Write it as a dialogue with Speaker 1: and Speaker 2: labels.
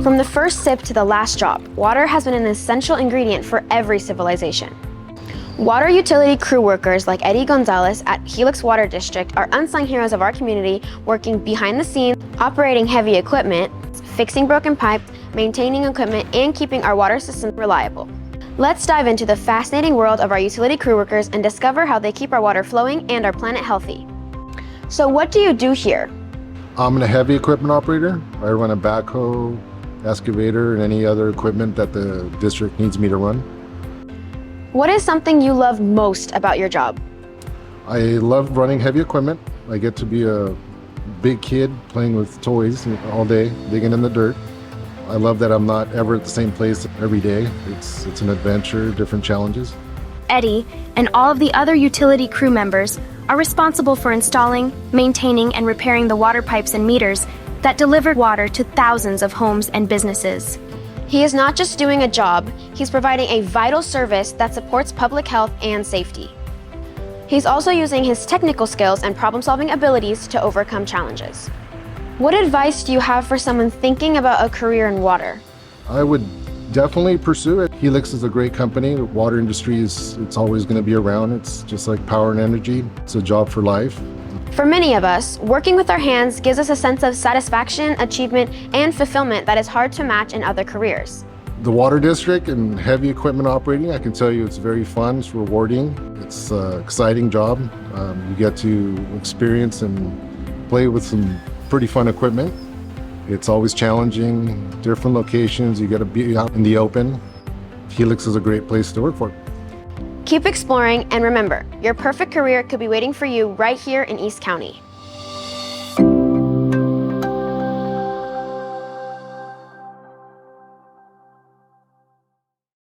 Speaker 1: From the first sip to the last drop, water has been an essential ingredient for every civilization. Water utility crew workers like Eddie Gonzalez at Helix Water District are unsung heroes of our community, working behind the scenes, operating heavy equipment, fixing broken pipe, maintaining equipment, and keeping our water system reliable. Let's dive into the fascinating world of our utility crew workers and discover how they keep our water flowing and our planet healthy. So what do you do here?
Speaker 2: I'm a heavy equipment operator. I run a backhoe, excavator, and any other equipment that the district needs me to run.
Speaker 1: What is something you love most about your job?
Speaker 2: I love running heavy equipment. I get to be a big kid playing with toys all day, digging in the dirt. I love that I'm not ever at the same place every day. It's an adventure, different challenges.
Speaker 3: Eddie and all of the other utility crew members are responsible for installing, maintaining, and repairing the water pipes and meters that deliver water to thousands of homes and businesses.
Speaker 1: He is not just doing a job, he's providing a vital service that supports public health and safety. He's also using his technical skills and problem-solving abilities to overcome challenges. What advice do you have for someone thinking about a career in water?
Speaker 2: I would definitely pursue it. Helix is a great company. The water industry it's always going to be around. It's just like power and energy. It's a job for life.
Speaker 1: For many of us, working with our hands gives us a sense of satisfaction, achievement, and fulfillment that is hard to match in other careers.
Speaker 2: The water district and heavy equipment operating, I can tell you it's very fun, it's rewarding, it's an exciting job. You get to experience and play with some pretty fun equipment. It's always challenging, different locations, you get to be out in the open. Helix is a great place to work for.
Speaker 1: Keep exploring, and remember, your perfect career could be waiting for you right here in East County.